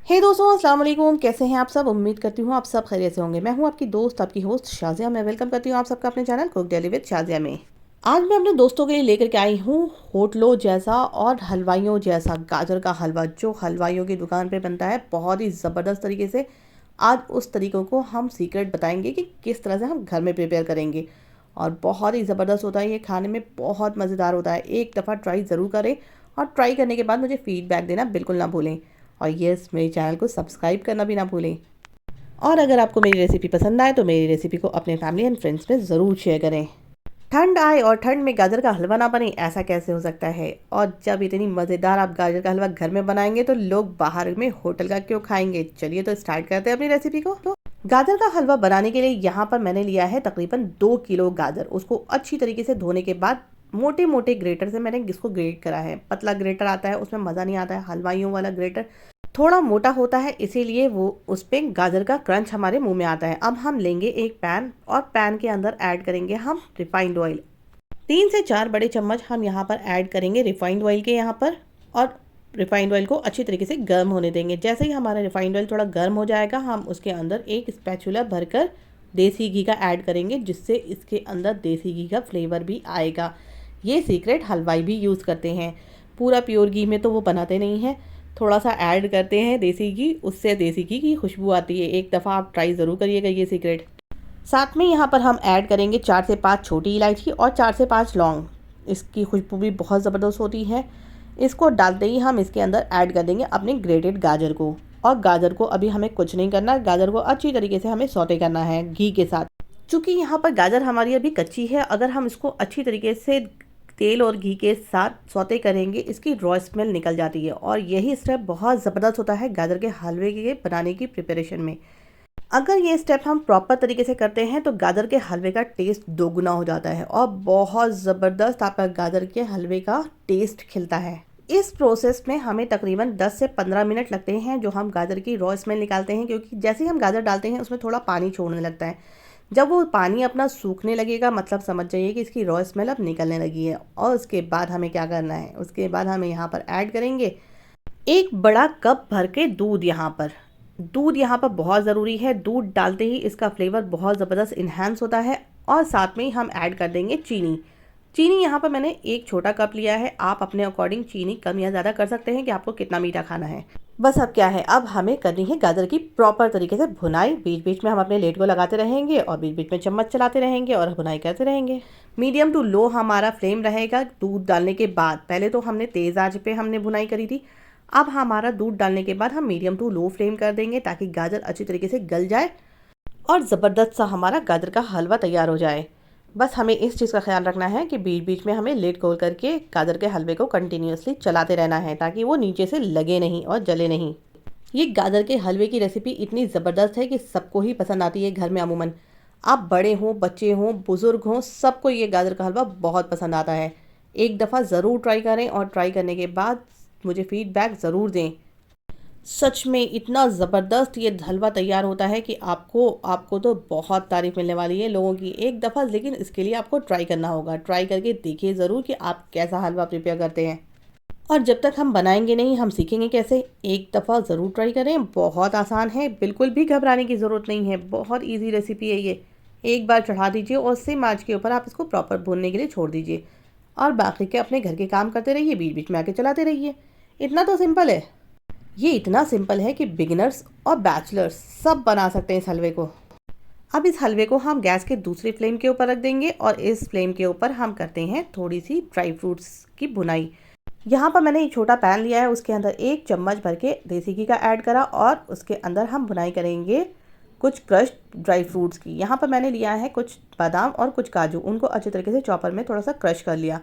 हे दोस्तों, अस्सलाम वालेकुम। कैसे हैं आप सब? उम्मीद करती हूँ आप सब खैरियत से होंगे। मैं हूँ आपकी दोस्त, आपकी होस्ट शाज़िया। मैं वेलकम करती हूँ आप सबका अपने channel cook daily with Shazia में। आज मैं अपने दोस्तों के लिए लेकर के आई हूँ होटलों जैसा और हलवाइयों जैसा गाजर का हलवा, जो हलवाइयों की दुकान पे बनता है बहुत ही ज़बरदस्त तरीके से। आज उस तरीक़ों को हम सीक्रेट बताएंगे कि किस तरह से हम घर में प्रिपेयर करेंगे, और बहुत ही ज़बरदस्त होता है। ये खाने में बहुत मज़ेदार होता है। एक दफ़ा ट्राई ज़रूर करें और ट्राई करने के बाद मुझे फ़ीडबैक देना बिल्कुल ना भूलें। और यस, मेरे चैनल को सब्सक्राइब करना भी ना भूलें। और अगर आपको मेरी रेसिपी पसंद आए तो मेरी रेसिपी को अपने फैमिली एंड फ्रेंड्स में ज़रूर शेयर करें। ठंड आए और ठंड में गाजर का हलवा ना बने, ऐसा कैसे हो सकता है? और जब इतनी मज़ेदार आप गाजर का हलवा घर में बनाएंगे तो लोग बाहर में होटल का क्यों खाएंगे? चलिए तो स्टार्ट करते हैं अपनी रेसिपी को। तो गाजर का हलवा बनाने के लिए यहाँ पर मैंने लिया है तकरीबन 2 किलो गाजर। उसको अच्छी तरीके से धोने के बाद मोटे मोटे ग्रेटर से मैंने इसको ग्रेट करा है। पतला ग्रेटर आता है, उसमें मज़ा नहीं आता है। हलवाइयों वाला ग्रेटर थोड़ा मोटा होता है, इसीलिए वो उस पर गाजर का क्रंच हमारे मुंह में आता है। अब हम लेंगे एक पैन और पैन के अंदर ऐड करेंगे हम रिफाइंड ऑयल। 3 से 4 बड़े चम्मच हम यहाँ पर ऐड करेंगे रिफाइंड ऑयल के यहाँ पर। और रिफाइंड ऑयल को अच्छी तरीके से गर्म होने देंगे। जैसे ही हमारा रिफाइंड ऑयल थोड़ा गर्म हो जाएगा, हम उसके अंदर एक स्पैचुला भरकर देसी घी का ऐड करेंगे, जिससे इसके अंदर देसी घी का फ्लेवर भी आएगा। ये सीक्रेट हलवाई भी यूज़ करते हैं। पूरा प्योर घी में तो वो बनाते नहीं हैं, थोड़ा सा ऐड करते हैं देसी घी, उससे देसी घी की खुशबू आती है। एक दफ़ा आप ट्राई ज़रूर करिएगा ये सीक्रेट। साथ में यहाँ पर हम ऐड करेंगे 4 से 5 छोटी इलायची और 4 से 5 लौंग। इसकी खुशबू भी बहुत ज़बरदस्त होती है। इसको डालते ही हम इसके अंदर ऐड कर देंगे अपने ग्रेटेड गाजर को। और गाजर को अभी हमें कुछ नहीं करना, गाजर को अच्छी तरीके से हमें सौते करना है घी के साथ। चूँकि यहाँ पर गाजर हमारी अभी कच्ची है, अगर हम इसको अच्छी तरीके से तेल और घी के साथ सौते करेंगे, इसकी रॉ स्मेल निकल जाती है। और यही स्टेप बहुत ज़बरदस्त होता है गाजर के हलवे के बनाने की प्रिपरेशन में। अगर ये स्टेप हम प्रॉपर तरीके से करते हैं तो गाजर के हलवे का टेस्ट दोगुना हो जाता है और बहुत ज़बरदस्त आपका गाजर के हलवे का टेस्ट खिलता है। इस प्रोसेस में हमें तकरीबन 10 से 15 मिनट लगते हैं, जो हम गाजर की रॉ स्मेल निकालते हैं। क्योंकि जैसे ही हम गाजर डालते हैं उसमें थोड़ा पानी छोड़ने लगता है। जब वो पानी अपना सूखने लगेगा, मतलब समझ जाइए कि इसकी रॉ स्मेल अब निकलने लगी है। और उसके बाद हमें क्या करना है, उसके बाद हमें यहाँ पर ऐड करेंगे 1 बड़ा कप भर के दूध। दूध यहाँ पर बहुत ज़रूरी है। दूध डालते ही इसका फ्लेवर बहुत ज़बरदस्त इन्हांस होता है। और साथ में ही हम ऐड कर देंगे चीनी। चीनी यहाँ पर मैंने 1 छोटा कप लिया है। आप अपने अकॉर्डिंग चीनी कम या ज़्यादा कर सकते हैं कि आपको कितना मीठा खाना है। बस अब क्या है, अब हमें करनी है गाजर की प्रॉपर तरीके से भुनाई। बीच बीच में हम अपने लेड को लगाते रहेंगे और बीच बीच में चम्मच चलाते रहेंगे और भुनाई करते रहेंगे। मीडियम टू लो हमारा फ्लेम रहेगा। दूध डालने के बाद पहले तो हमने तेज़ आंच पे हमने भुनाई करी थी। अब हमारा दूध डालने के बाद हम मीडियम टू लो फ्लेम कर देंगे, ताकि गाजर अच्छी तरीके से गल जाए और ज़बरदस्त सा हमारा गाजर का हलवा तैयार हो जाए। बस हमें इस चीज़ का ख्याल रखना है कि बीच बीच में हमें लिड खोल करके गाजर के हलवे को कंटिन्यूअसली चलाते रहना है, ताकि वो नीचे से लगे नहीं और जले नहीं। ये गाजर के हलवे की रेसिपी इतनी ज़बरदस्त है कि सबको ही पसंद आती है घर में। अमूमन आप बड़े हों, बच्चे हों, बुज़ुर्ग हों, सबको ये गाजर का हलवा बहुत पसंद आता है। एक दफ़ा ज़रूर ट्राई करें और ट्राई करने के बाद मुझे फ़ीडबैक ज़रूर दें। सच में इतना ज़बरदस्त ये हलवा तैयार होता है कि आपको तो बहुत तारीफ़ मिलने वाली है लोगों की। एक दफ़ा लेकिन इसके लिए आपको ट्राई करना होगा। ट्राई करके देखिए ज़रूर कि आप कैसा हलवा प्रिपेयर करते हैं। और जब तक हम बनाएंगे नहीं, हम सीखेंगे कैसे? एक दफ़ा ज़रूर ट्राई करें। बहुत आसान है, बिल्कुल भी घबराने की ज़रूरत नहीं है। बहुत ईजी रेसिपी है ये। एक बार चढ़ा दीजिए और सिम आंच के ऊपर आप इसको प्रॉपर भूनने के लिए छोड़ दीजिए। और बाकी के अपने घर के काम करते रहिए, बीच बीच में आके चलाते रहिए। इतना तो सिंपल है। ये इतना सिंपल है कि बिगिनर्स और बैचलर्स सब बना सकते हैं इस हलवे को। अब इस हलवे को हम गैस के दूसरी फ्लेम के ऊपर रख देंगे और इस फ्लेम के ऊपर हम करते हैं थोड़ी सी ड्राई फ्रूट्स की भुनाई। यहाँ पर मैंने एक छोटा पैन लिया है, उसके अंदर 1 चम्मच भर के देसी घी का ऐड करा और उसके अंदर हम भुनाई करेंगे कुछ क्रश्ड ड्राई फ्रूट्स की। यहाँ पर मैंने लिया है कुछ बादाम और कुछ काजू, उनको अच्छे तरीके से चॉपर में थोड़ा सा क्रश कर लिया।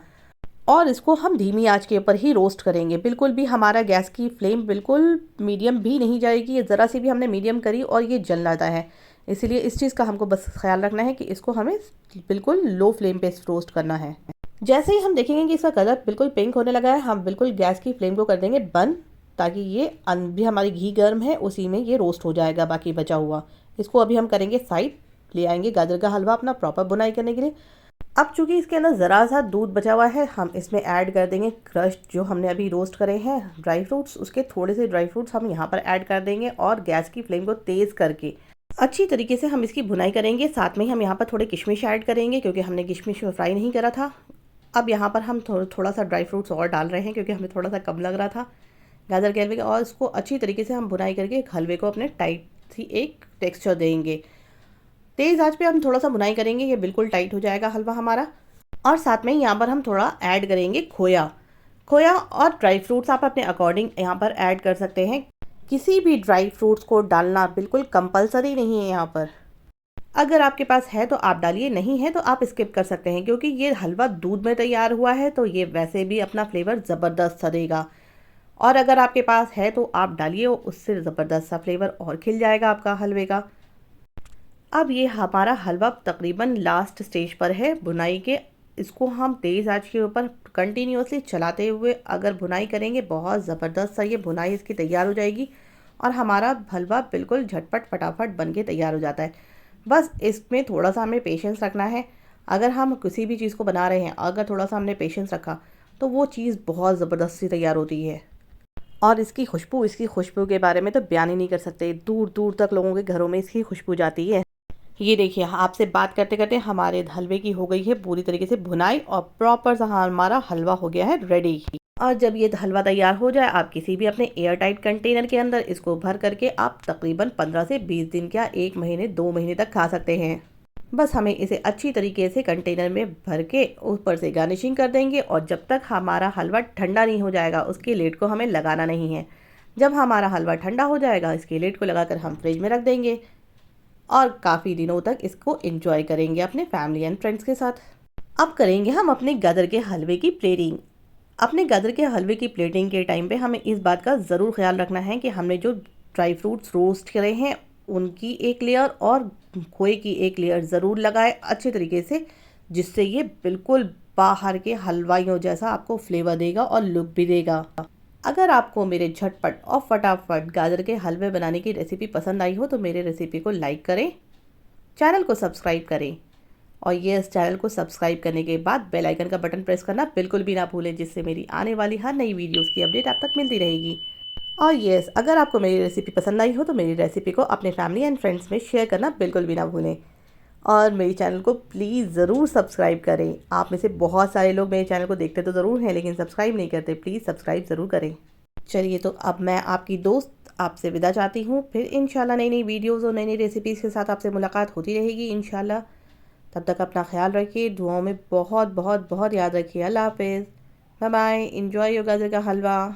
और इसको हम धीमी आंच के ऊपर ही रोस्ट करेंगे। बिल्कुल भी हमारा गैस की फ्लेम बिल्कुल मीडियम भी नहीं जाएगी। ये ज़रा सी भी हमने मीडियम करी और ये जल जाता है। इसीलिए इस चीज़ का हमको बस ख्याल रखना है कि इसको हमें बिल्कुल लो फ्लेम पे रोस्ट करना है। जैसे ही हम देखेंगे कि इसका कलर बिल्कुल पिंक होने लगा है, हम बिल्कुल गैस की फ्लेम को कर देंगे बंद, ताकि ये भी हमारी घी गर्म है उसी में ये रोस्ट हो जाएगा बाकी बचा हुआ। इसको अभी हम करेंगे साइड, ले आएंगे गाजर का हलवा अपना प्रॉपर बुनाई करने के लिए। अब चूँकि इसके अंदर ज़रा सा दूध बचा हुआ है, हम इसमें ऐड कर देंगे क्रश्ड जो हमने अभी रोस्ट करे हैं ड्राई फ्रूट्स। उसके थोड़े से ड्राई फ्रूट्स हम यहाँ पर ऐड कर देंगे और गैस की फ्लेम को तेज़ करके अच्छी तरीके से हम इसकी भुनाई करेंगे। साथ में ही हम यहाँ पर थोड़े किशमिश ऐड करेंगे क्योंकि हमने किशमिश फ्राई नहीं करा था। अब यहाँ पर हम थोड़ा सा ड्राई फ्रूट्स और डाल रहे हैं क्योंकि हमें थोड़ा सा कम लग रहा था गाजर के हलवे का, और इसको अच्छी तरीके से हम भुनाई करके एक हलवे को अपने टाइट सी एक टेक्सचर देंगे। तेज़ आंच पे हम थोड़ा सा भुनाई करेंगे, ये बिल्कुल टाइट हो जाएगा हलवा हमारा। और साथ में यहाँ पर हम थोड़ा ऐड करेंगे खोया। खोया और ड्राई फ्रूट्स आप अपने अकॉर्डिंग यहाँ पर ऐड कर सकते हैं। किसी भी ड्राई फ्रूट्स को डालना बिल्कुल कंपलसरी नहीं है यहाँ पर। अगर आपके पास है तो आप डालिए, नहीं है तो आप स्किप कर सकते हैं क्योंकि ये हलवा दूध में तैयार हुआ है तो ये वैसे भी अपना फ्लेवर ज़बरदस्त सा देगा। और अगर आपके पास है तो आप डालिए, उससे ज़बरदस्त सा फ्लेवर और खिल जाएगा आपका हलवे का। अब ये हमारा हलवा तकरीबन लास्ट स्टेज पर है भुनाई के। इसको हम तेज़ आंच के ऊपर कंटिन्यूअसली चलाते हुए अगर भुनाई करेंगे, बहुत ज़बरदस्त सा ये भुनाई इसकी तैयार हो जाएगी और हमारा हलवा बिल्कुल झटपट फटाफट बन के तैयार हो जाता है। बस इसमें थोड़ा सा हमें पेशेंस रखना है। अगर हम किसी भी चीज़ को बना रहे हैं, अगर थोड़ा सा हमने पेशेंस रखा तो वो चीज़ बहुत ज़बरदस्त सी तैयार होती है। और इसकी खुशबू के बारे में तो बयान ही नहीं कर सकते। दूर दूर तक लोगों के घरों में इसकी खुशबू जाती है। ये देखिए, आपसे बात करते करते हमारे हलवे की हो गई है पूरी तरीके से भुनाई और प्रॉपर सा हमारा हलवा हो गया है रेडी। और जब ये हलवा तैयार हो जाए, आप किसी भी अपने एयर टाइट कंटेनर के अंदर इसको भर करके आप तकरीबन 15 से 20 दिन क्या 1 महीने 2 महीने तक खा सकते हैं। बस हमें इसे अच्छी तरीके से कंटेनर में भर के ऊपर से गार्निशिंग कर देंगे और जब तक हमारा हलवा ठंडा नहीं हो जाएगा उसकी लिड को हमें लगाना नहीं है। जब हमारा हलवा ठंडा हो जाएगा इसकी लिड को लगाकर हम फ्रिज में रख देंगे और काफ़ी दिनों तक इसको एंजॉय करेंगे अपने फैमिली एंड फ्रेंड्स के साथ। अब करेंगे हम अपने गाजर के हलवे की प्लेटिंग। अपने गाजर के हलवे की प्लेटिंग के टाइम पे हमें इस बात का ज़रूर ख्याल रखना है कि हमने जो ड्राई फ्रूट्स रोस्ट करे हैं उनकी एक लेयर और खोए की एक लेयर ज़रूर लगाए अच्छे तरीके से, जिससे ये बिल्कुल बाहर के हलवाइयों जैसा आपको फ्लेवर देगा और लुक भी देगा। अगर आपको मेरे झटपट और फटाफट गाजर के हलवे बनाने की रेसिपी पसंद आई हो तो मेरे रेसिपी को लाइक करें, चैनल को सब्सक्राइब करें और ये इस चैनल को सब्सक्राइब करने के बाद बेल आइकन का बटन प्रेस करना बिल्कुल भी ना भूलें, जिससे मेरी आने वाली हर नई वीडियोस की अपडेट आप तक मिलती रहेगी। और यस, अगर आपको मेरी रेसिपी पसंद आई हो तो मेरी रेसिपी को अपने फैमिली एंड फ्रेंड्स में शेयर करना बिल्कुल भी ना भूलें और मेरी चैनल को प्लीज़ ज़रूर सब्सक्राइब करें। आप में से बहुत सारे लोग मेरे चैनल को देखते तो ज़रूर हैं लेकिन सब्सक्राइब नहीं करते, प्लीज़ सब्सक्राइब ज़रूर करें। चलिए, तो अब मैं आपकी दोस्त आपसे विदा चाहती हूँ। फिर इंशाल्लाह नई नई वीडियोज़ और नई नई रेसिपीज़ के साथ आपसे मुलाकात होती रहेगी इंशाल्लाह। तब तक अपना ख्याल रखिए, दुआओं में बहुत बहुत बहुत याद रखिए। अल्लाह हाफ़िज़, बाय बाय, एंजॉय योर गाजर का हलवा।